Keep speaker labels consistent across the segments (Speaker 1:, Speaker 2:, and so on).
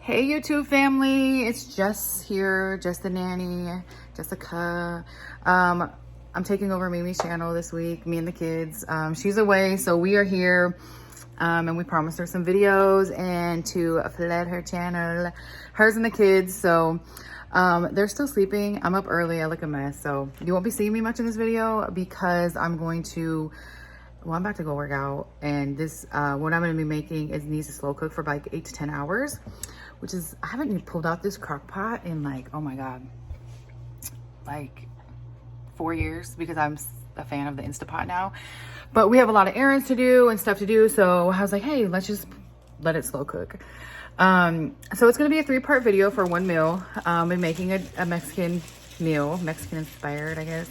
Speaker 1: Hey YouTube family, it's Jess here, Jess the nanny, Jessica. I'm taking over Mimi's channel this week, me and the kids. She's away, so we are here, and we promised her some videos and to flood her channel, hers and the kids. So they're still sleeping. I'm up early, I look a mess, so you won't be seeing me much in this video because I'm going to, well, I'm about to go work out, and this, what I'm gonna be making is needs to slow cook for like 8 to 10 hours. Which is, I haven't even pulled out this crock pot in like, oh my God, like 4 years, because I'm a fan of the Instapot now. But we have a lot of errands to do and stuff to do. So I was like, hey, let's just let it slow cook. So it's gonna be a 3-part video for one meal. I'm making a Mexican meal, Mexican inspired, I guess.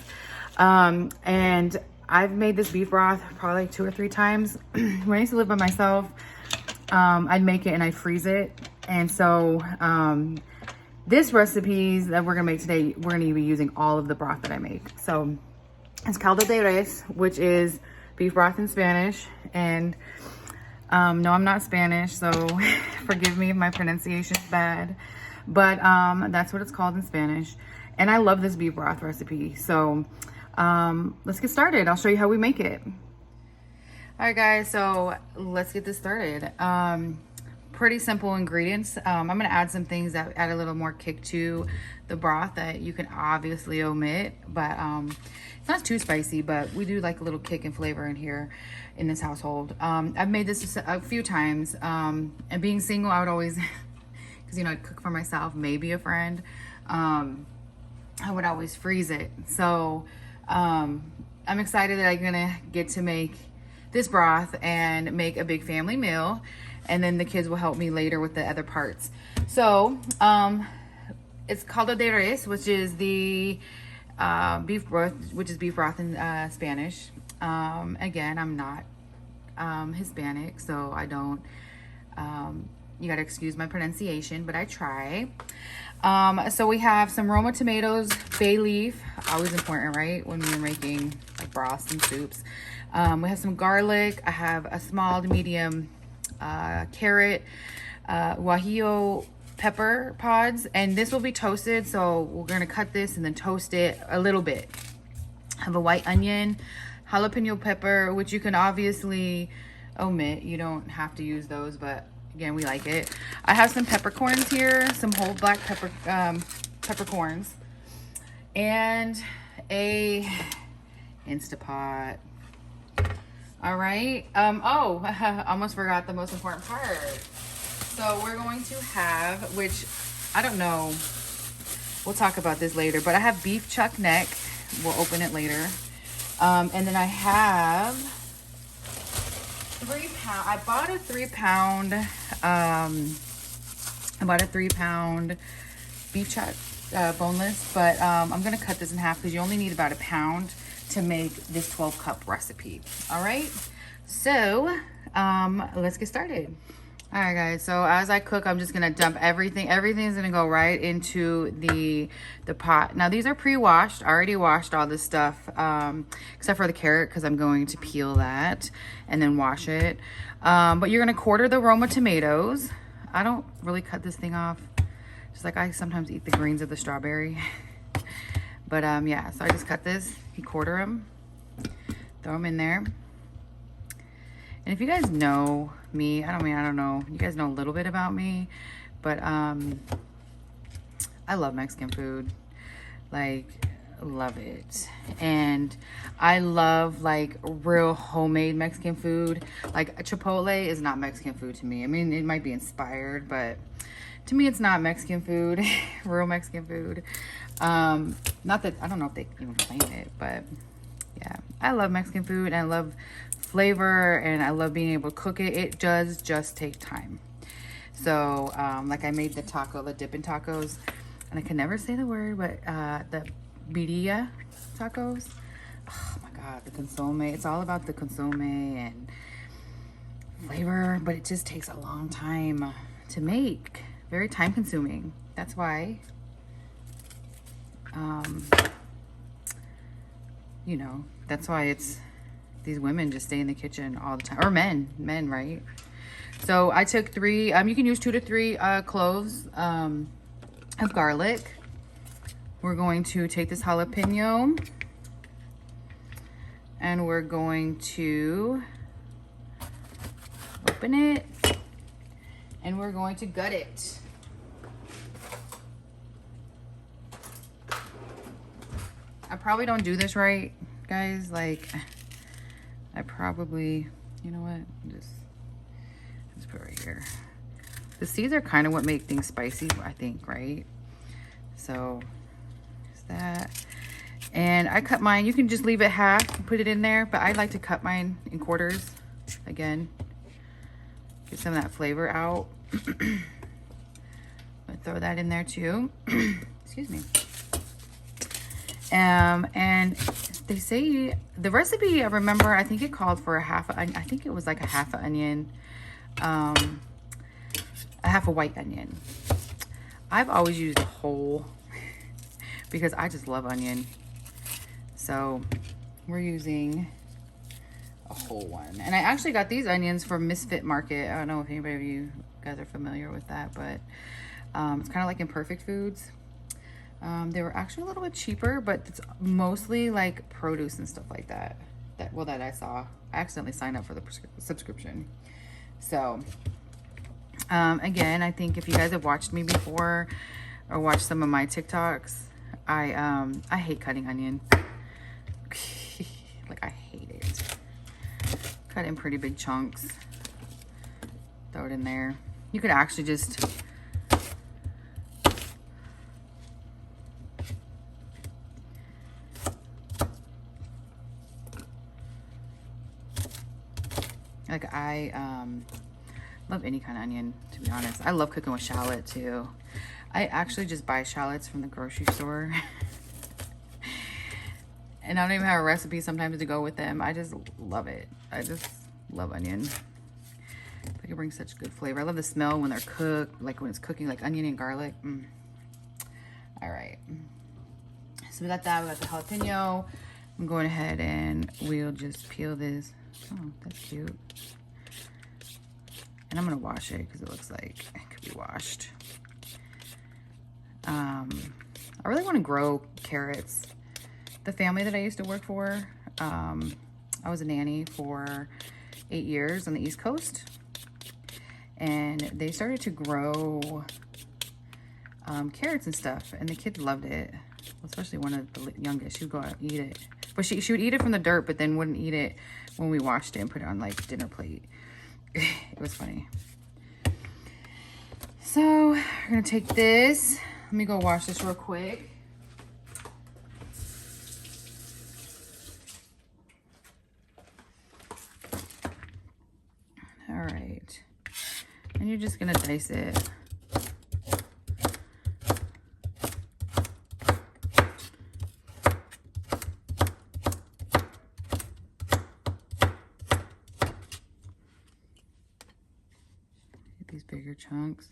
Speaker 1: And I've made this beef broth probably like 2 or 3 times. When I used to live by myself, I'd make it and I'd freeze it. And so this recipes that we're gonna make today, we're gonna be using all of the broth that I make. So it's caldo de res, which is beef broth in Spanish. And no, I'm not Spanish, so forgive me if my pronunciation is bad, but that's what it's called in Spanish. And I love this beef broth recipe. So let's get started. I'll show you how we make it. All right guys, so let's get this started. Pretty simple ingredients. I'm gonna add some things that add a little more kick to the broth that you can obviously omit, but it's not too spicy, but we do like a little kick and flavor in here in this household. I've made this a few times, and being single, I would always, because you know, I'd cook for myself, maybe a friend, I would always freeze it. So I'm excited that I'm gonna get to make this broth and make a big family meal, and then the kids will help me later with the other parts. So it's caldo de res, which is the beef broth, which is beef broth in Spanish. Again, I'm not Hispanic, so I don't, you gotta excuse my pronunciation, but I try. So we have some Roma tomatoes, bay leaf, always important, right, when we're making like broths and soups. We have some garlic. I have a small to medium carrot, guajillo pepper pods, and this will be toasted, so we're gonna cut this and then toast it a little bit. I have a white onion, jalapeno pepper, which you can obviously omit. You don't have to use those, but again, we like it. I have some peppercorns here, some whole black peppercorns, and a Instapot. All right. Oh, I almost forgot the most important part. So we're going to have, which I don't know, we'll talk about this later, but I have beef chuck neck. We'll open it later. And then I have 3 pound. I bought a 3-pound beef chuck, boneless, but I'm gonna cut this in half because you only need about 1 pound to make this 12-cup recipe. All right, so let's get started. All right guys, so as I cook, I'm just gonna dump everything. Everything's gonna go right into the pot. Now these are pre-washed. I already washed all this stuff, except for the carrot, because I'm going to peel that and then wash it. But you're gonna quarter the Roma tomatoes. I don't really cut this thing off, just like I sometimes eat the greens of the strawberry. But yeah, so I just cut this, you quarter them, throw them in there. And if you guys know me, I don't know, you guys know a little bit about me, but I love Mexican food, like love it. And I love like real homemade Mexican food. Like Chipotle is not Mexican food to me. I mean, it might be inspired, but to me, it's not Mexican food, real Mexican food. Not that, I don't know if they even claim it, but yeah, I love Mexican food, and I love flavor, and I love being able to cook it. It does just take time. So, like I made the dipping tacos, and I can never say the word, but the birria tacos. Oh my God, the consomme. It's all about the consomme and flavor, but it just takes a long time to make. Very time consuming. That's why, you know, that's why it's, these women just stay in the kitchen all the time, or men, right? So I took 3, you can use 2 to 3 cloves of garlic. We're going to take this jalapeno and we're going to open it and we're going to gut it. I probably don't do this right, guys. Like, I probably, you know what? Just put it right here. The seeds are kind of what make things spicy, I think, right? So, there's that. And I cut mine. You can just leave it half and put it in there, but I like to cut mine in quarters. Again, get some of that flavor out. I'm gonna throw that in there too. Excuse me. And they say the recipe, I remember, I think it called for a half a onion. I think it was like a half an onion, a half a white onion. I've always used a whole because I just love onion. So we're using a whole one. And I actually got these onions from Misfit Market. I don't know if anybody of you guys are familiar with that, but it's kind of like Imperfect Foods. They were actually a little bit cheaper, but it's mostly like produce and stuff like that. That I saw. I accidentally signed up for the subscription. So, again, I think if you guys have watched me before or watched some of my TikToks, I hate cutting onion. Like, I hate it. Cut in pretty big chunks. Throw it in there. You could actually just like, I love any kind of onion, to be honest. I love cooking with shallot too. I actually just buy shallots from the grocery store. And I don't even have a recipe sometimes to go with them. I just love it. I just love onion. Like, it brings such good flavor. I love the smell when they're cooked, like when it's cooking, like onion and garlic. All right. So we got that. We got the jalapeno. I'm going ahead and we'll just peel this. Oh, that's cute. And I'm gonna wash it because it looks like it could be washed. I really want to grow carrots. The family that I used to work for, I was a nanny for 8 years on the East Coast, and they started to grow carrots and stuff, and the kids loved it, especially one of the youngest. She would go out and eat it, but she would eat it from the dirt, but then wouldn't eat it when we washed it and put it on like dinner plate. It was funny. So we're gonna take this. Let me go wash this real quick. All right, and you're just gonna dice it. Get these bigger chunks.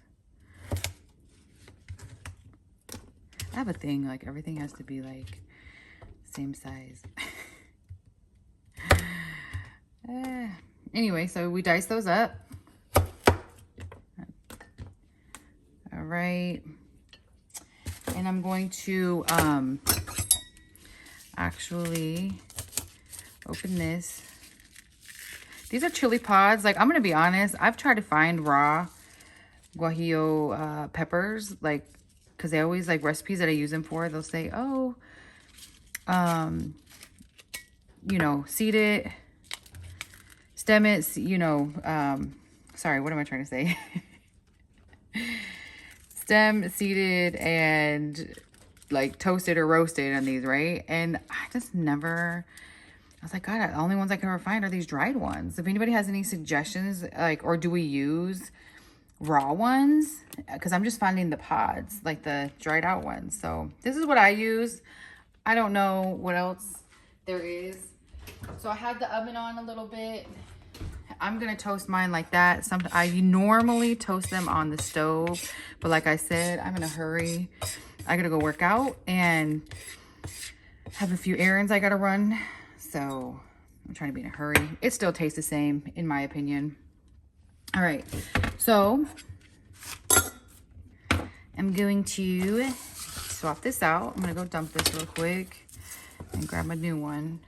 Speaker 1: I have a thing, like everything has to be like same size. Anyway, so we dice those up. All right. And I'm going to actually open this. These are chili pods. Like, I'm going to be honest. I've tried to find raw guajillo peppers, like, because they always, like, recipes that I use them for, they'll say, oh, you know, seed it, stem it, you know, sorry, what am I trying to say? Stem, seeded, and like toasted or roasted on these, right? And I just never, I was like, God, the only ones I can ever find are these dried ones. If anybody has any suggestions, like, or do we use raw ones? Because I'm just finding the pods, like the dried out ones. So this is what I use. I don't know what else there is. So I had the oven on a little bit. I'm gonna toast mine like that. I normally toast them on the stove, but like I said, I'm in a hurry. I gotta go work out and have a few errands I gotta run. So I'm trying to be in a hurry. It still tastes the same, in my opinion. All right, so I'm going to swap this out. I'm gonna go dump this real quick and grab a new one.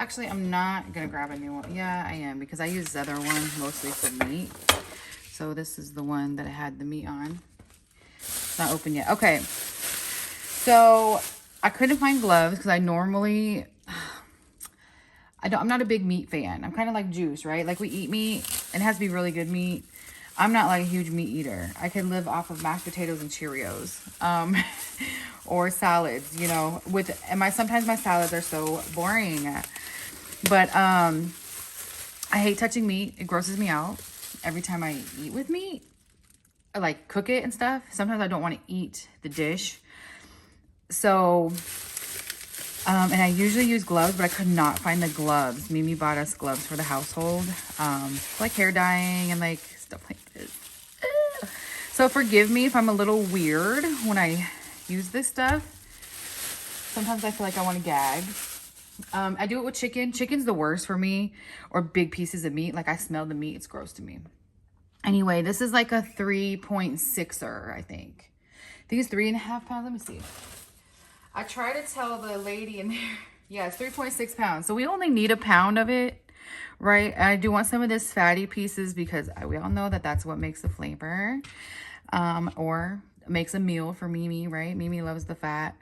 Speaker 1: Actually, I'm not gonna grab a new one. Yeah, I am, because I use this other one mostly for meat. So this is the one that I had the meat on. It's not open yet. Okay, so I couldn't find gloves because I normally, I'm not a big meat fan. I'm kind of like Juice, right? Like, we eat meat, and it has to be really good meat. I'm not like a huge meat eater. I can live off of mashed potatoes and Cheerios, or salads, you know, sometimes my salads are so boring. But I hate touching meat. It grosses me out every time I eat with meat. I like cook it and stuff. Sometimes I don't want to eat the dish. So, and I usually use gloves, but I could not find the gloves. Mimi bought us gloves for the household, like hair dyeing and like stuff like this. So forgive me if I'm a little weird when I use this stuff. Sometimes I feel like I want to gag. I do it with chicken. Chicken's the worst for me, or big pieces of meat. Like, I smell the meat. It's gross to me. Anyway, this is like a 3.6er, I think. I think it's 3.5 pounds. Let me see. I try to tell the lady in there. Yeah, it's 3.6 pounds. So we only need a pound of it, right? I do want some of this fatty pieces because we all know that that's what makes the flavor, or makes a meal for Mimi, right? Mimi loves the fat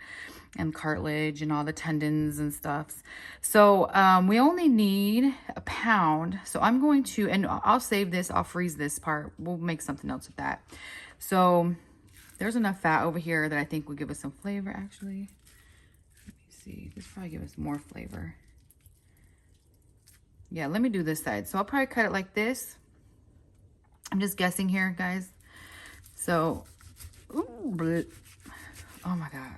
Speaker 1: and cartilage and all the tendons and stuff. So we only need a pound. So I'm going to, and I'll save this, I'll freeze this part. We'll make something else with that. So there's enough fat over here that I think will give us some flavor, actually. Let me see, this will probably give us more flavor. Yeah, let me do this side. So I'll probably cut it like this. I'm just guessing here, guys. So, ooh, oh my God.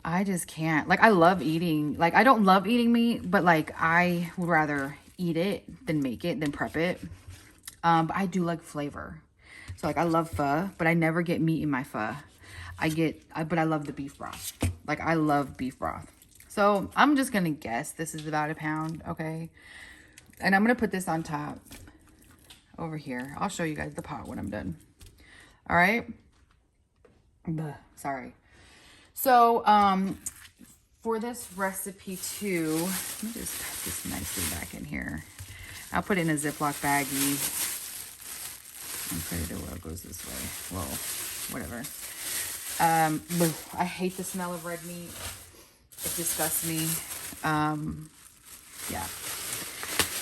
Speaker 1: I just can't. Like, I love eating. Like, I don't love eating meat, but like, I would rather eat it than make it, than prep it. But I do like flavor. So like, I love pho, but I never get meat in my pho. But I love the beef broth. Like, I love beef broth. So I'm just gonna guess this is about a pound, okay? And I'm gonna put this on top over here. I'll show you guys the pot when I'm done. All right. Sorry. So, for this recipe too, let me just put this nicely back in here. I'll put it in a Ziploc baggie and put it where it goes this way. Well, whatever. I hate the smell of red meat. It disgusts me. Yeah.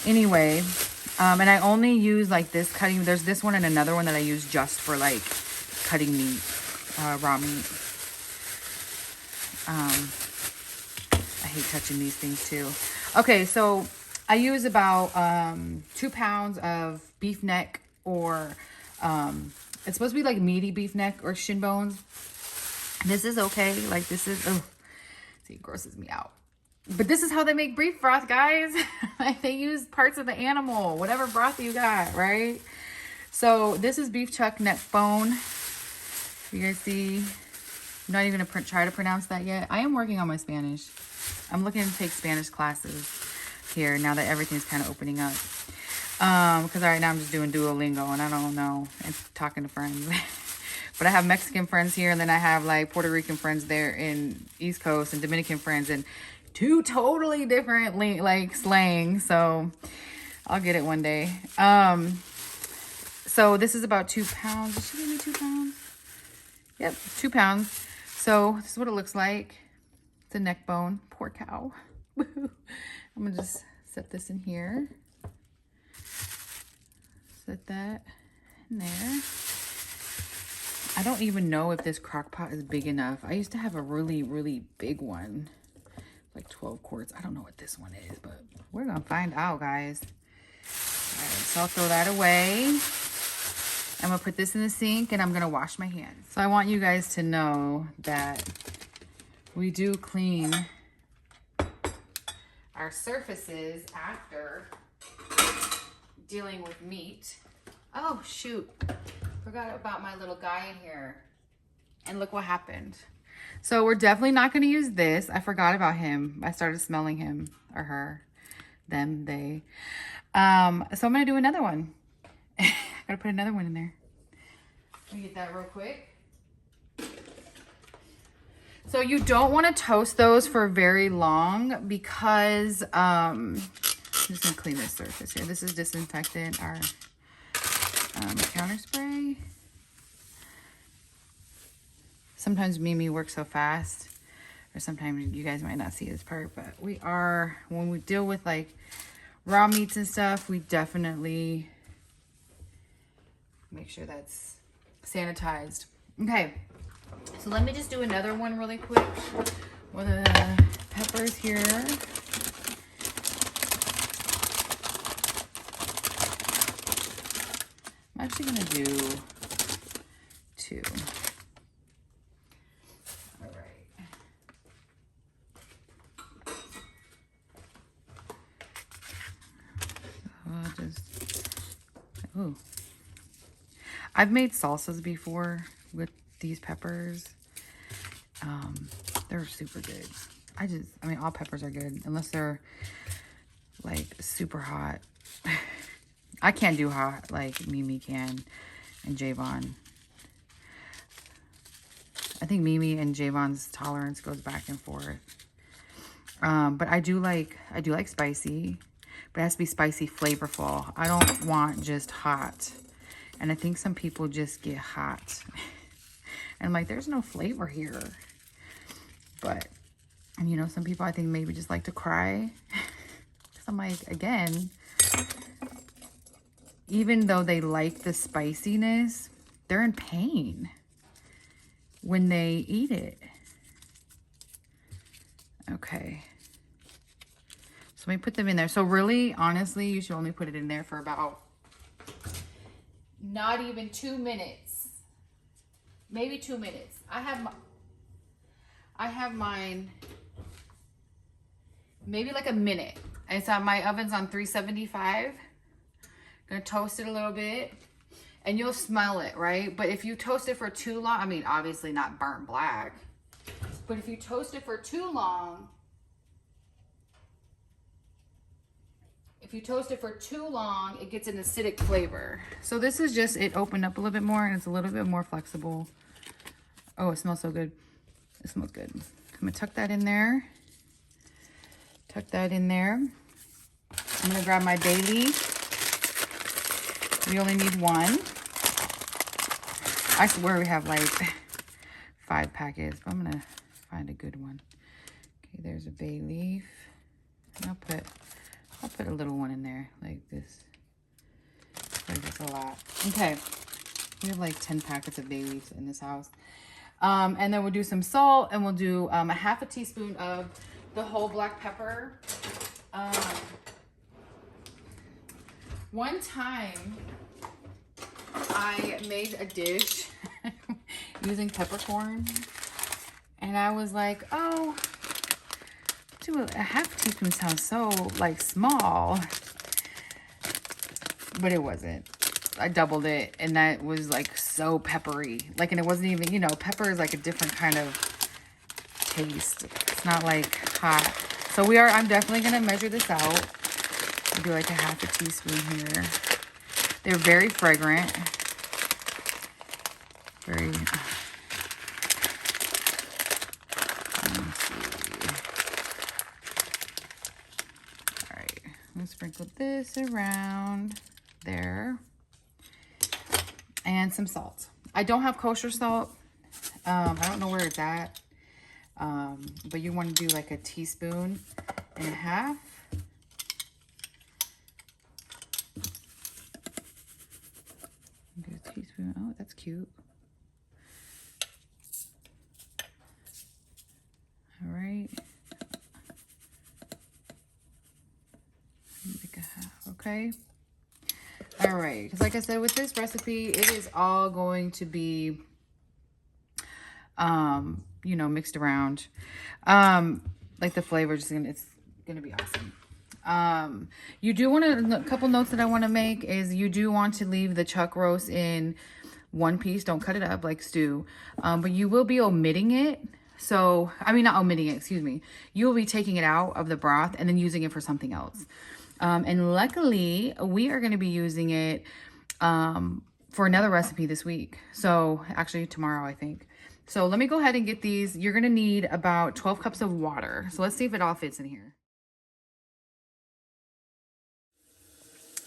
Speaker 1: Anyway, and I only use like this cutting. There's this one and another one that I use just for like cutting meat, raw meat. I hate touching these things too. Okay, so I use about 2 pounds of beef neck, or it's supposed to be like meaty beef neck or shin bones. This is okay. Like, this is, oh, see, it grosses me out. But this is how they make beef broth, guys. Like, they use parts of the animal, whatever broth you got, right? So this is beef chuck neck bone. You guys see? I'm not even gonna try to pronounce that yet. I am working on my Spanish. I'm looking to take Spanish classes here now that everything's kind of opening up. Because right now I'm just doing Duolingo and I don't know, and talking to friends. But I have Mexican friends here, and then I have like Puerto Rican friends there in East Coast, and Dominican friends, and 2 totally different like slang. So I'll get it one day. So this is about 2 pounds. Did she give me 2 pounds? Yep, 2 pounds. So this is what it looks like. It's a neck bone. Poor cow. I'm gonna just set this in here. Set that in there. I don't even know if this crock pot is big enough. I used to have a really, really big one, like 12 quarts. I don't know what this one is, but we're gonna find out, guys. All right, so I'll throw that away. I'm gonna put this in the sink and I'm gonna wash my hands. So I want you guys to know that we do clean our surfaces after dealing with meat. Oh, shoot. Forgot about my little guy in here. And look what happened. So we're definitely not going to use this. I forgot about him. I started smelling him or her. Them, they. So I'm going to do another one. Gotta put another one in there. Let me get that real quick. So you don't want to toast those for very long because I'm just gonna clean this surface here. This is disinfectant, our counter spray. Sometimes Mimi works so fast, or sometimes you guys might not see this part, but when we deal with like raw meats and stuff, we definitely make sure that's sanitized. Okay, so let me just do another one really quick with the peppers here. I'm actually gonna do 2. All right. I'll just, ooh. I've made salsas before with these peppers. They're super good. I mean, all peppers are good unless they're like super hot. I can't do hot like Mimi can and Javon. I think Mimi and Javon's tolerance goes back and forth. But I do like spicy, but it has to be spicy flavorful. I don't want just hot. And I think some people just get hot. And I'm like, there's no flavor here. But, and you know, some people I think maybe just like to cry. Because I'm like, again, even though they like the spiciness, they're in pain when they eat it. Okay. So let me put them in there. So really, honestly, you should only put it in there for about not even 2 minutes. Maybe 2 minutes. I have mine maybe like a minute. It's on my oven's on 375. Gonna toast it a little bit and you'll smell it, right? But if you toast it for too long, I mean, obviously not burnt black, but if you toast it for too long, it gets an acidic flavor. So this is just, it opened up a little bit more and it's a little bit more flexible. Oh, it smells so good. It smells good. I'm gonna tuck that in there. Tuck that in there. I'm gonna grab my bay leaf. We only need 1. I swear we have like 5 packets, but I'm gonna find a good one. Okay, there's a bay leaf. And I'll put a little one in there like this. Like this a lot. Okay, we have like 10 packets of bay leaves in this house. And then we'll do some salt and we'll do a 1/2 teaspoon of the whole black pepper. One time I made a dish using peppercorn and I was like, oh, dude, a 1/2 teaspoon sounds so like small, but it wasn't. I doubled it and that was like so peppery. Like, and it wasn't even, you know, pepper is like a different kind of taste. It's not like hot. So I'm definitely going to measure this out. Do like a 1/2 teaspoon here. They're very fragrant. Very, let me see. All right, I'm gonna sprinkle this around there. And some salt. I don't have kosher salt. I don't know where it's at. But you want to do like a 1.5 teaspoons. Do a teaspoon. Oh, that's cute. All right. Make a 1/2, okay? All right, because like I said, with this recipe, it is all going to be, you know, mixed around. Like the flavor, it's gonna be awesome. You do want to, a couple notes that I want to make is you do want to leave the chuck roast in one piece. Don't cut it up like stew. But you will be omitting it. So, I mean, not omitting it, excuse me. You will be taking it out of the broth and then using it for something else. And luckily, we are going to be using it for another recipe this week. So, actually tomorrow, I think. So, let me go ahead and get these. You're going to need about 12 cups of water. So, let's see if it all fits in here.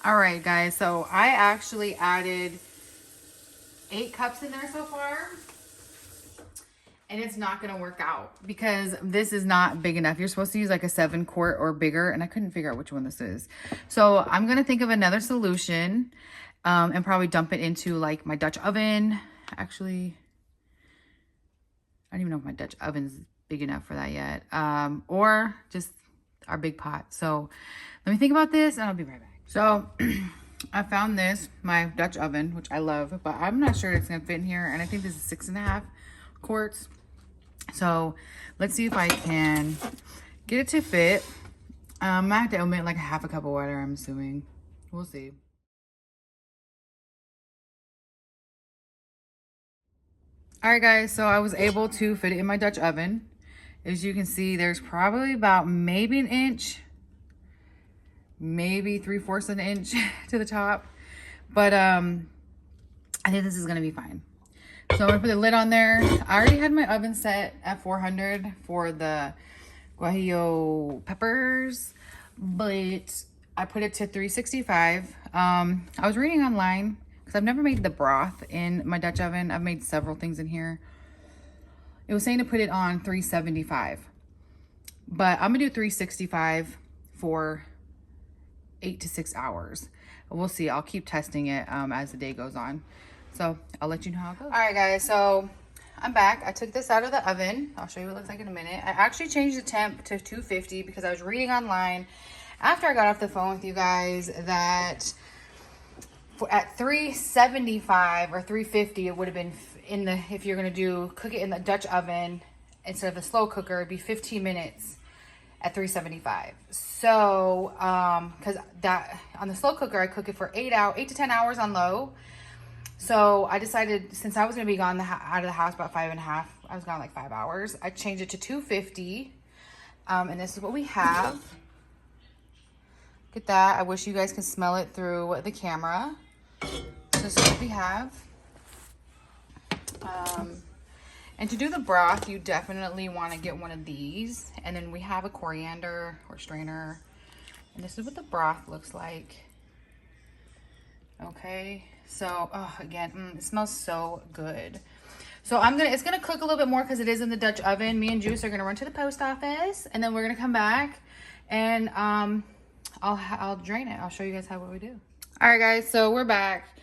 Speaker 1: All right, guys. So, I actually added 8 cups in there so far. And it's not going to work out because this is not big enough. You're supposed to use like a 7-quart or bigger. And I couldn't figure out which one this is. So I'm going to think of another solution and probably dump it into like my Dutch oven. Actually, I don't even know if my Dutch oven's big enough for that yet. Or just our big pot. So let me think about this and I'll be right back. So I found this, my Dutch oven, which I love, but I'm not sure it's going to fit in here. And I think this is 6.5 quarts. So let's see if I can get it to fit. I have to omit like a half a cup of water, I'm assuming. We'll see. All right, guys, so I was able to fit it in my Dutch oven. As you can see, there's probably about maybe an inch, maybe 3/4 of an inch to the top. But I think this is gonna be fine. So I'm gonna put the lid on there. I already had my oven set at 400 for the guajillo peppers, but I put it to 365. I was reading online because I've never made the broth in my Dutch oven. I've made several things in here. It was saying to put it on 375, but I'm gonna do 365 for 8 to 6 hours. We'll see. I'll keep testing it as the day goes on. So I'll let you know how it goes. All right, guys, so I'm back. I took this out of the oven. I'll show you what it looks like in a minute. I actually changed the temp to 250 because I was reading online after I got off the phone with you guys that at 375 or 350, it would have been in the, if you're gonna cook it in the Dutch oven instead of the slow cooker, it'd be 15 minutes at 375. So, cause that on the slow cooker, I cook it for 8 to 10 hours on low. So I decided, since I was going to be gone out of the house about 5.5, I was gone like 5 hours. I changed it to 250. And this is what we have. Look at that. I wish you guys could smell it through the camera. So this is what we have. And to do the broth, you definitely want to get one of these. And then we have a coriander or strainer. And this is what the broth looks like. Okay. So, oh, again, it smells so good. So it's gonna cook a little bit more because it is in the Dutch oven. Me and Juice are gonna run to the post office, and then we're gonna come back, and I'll drain it. I'll show you guys what we do. All right, guys. So we're back.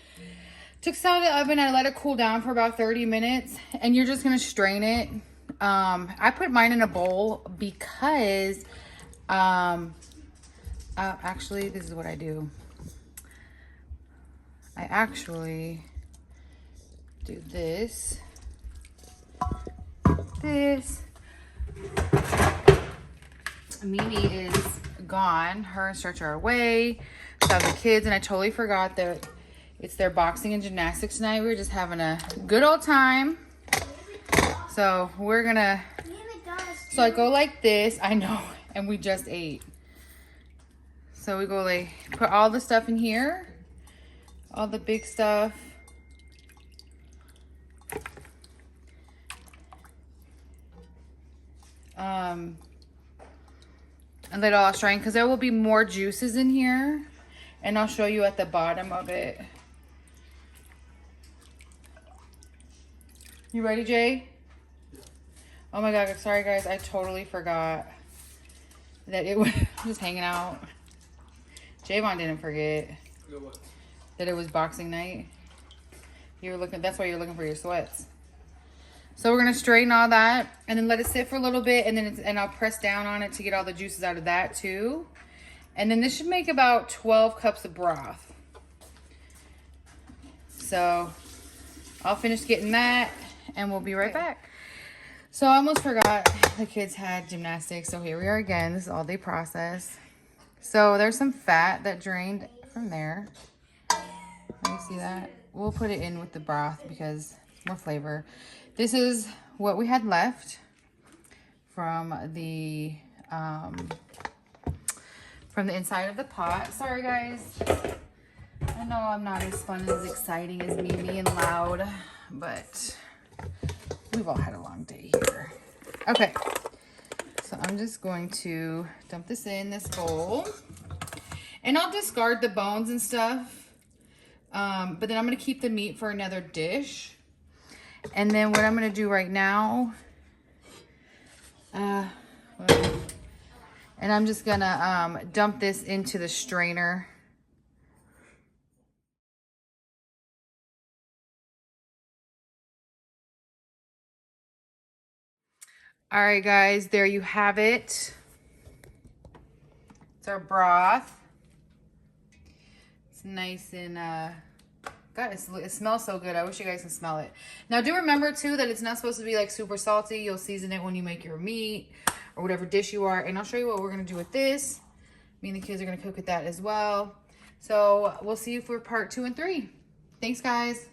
Speaker 1: Took this out of the oven. I let it cool down for about 30 minutes, and you're just gonna strain it. I put mine in a bowl because, actually, this is what I do. I actually do this. Mimi is gone. Her and Stretch are away. So I have the kids, and I totally forgot that it's their boxing and gymnastics tonight. We were just having a good old time. So we're gonna, so I go like this. I know, and we just ate. So we go like, put all the stuff in here. All the big stuff. And let it all strain because there will be more juices in here. And I'll show you at the bottom of it. You ready, Jay? Oh my God, sorry guys. I totally forgot that it was just hanging out. Javon didn't forget. That it was boxing night. You were looking, that's why you're looking for your sweats. So we're gonna straighten all that and then let it sit for a little bit, and then I'll press down on it to get all the juices out of that too. And then this should make about 12 cups of broth. So I'll finish getting that and we'll be right back. So I almost forgot the kids had gymnastics. So here we are again. This is all day process. So there's some fat that drained from there. Let me see that. We'll put it in with the broth because it's more flavor. This is what we had left from the inside of the pot. Sorry guys. I know I'm not as fun and as exciting as Mimi and loud, but we've all had a long day here. Okay, so I'm just going to dump this in this bowl. And I'll discard the bones and stuff. But then I'm going to keep the meat for another dish. And then what I'm going to do right now, and I'm just going to dump this into the strainer. All right, guys, there you have it. It's our broth. It's nice and, God, it smells so good. I wish you guys can smell it. Now, do remember, too, that it's not supposed to be, like, super salty. You'll season it when you make your meat or whatever dish you are. And I'll show you what we're going to do with this. Me and the kids are going to cook with that as well. So, we'll see you for part 2 and 3. Thanks, guys.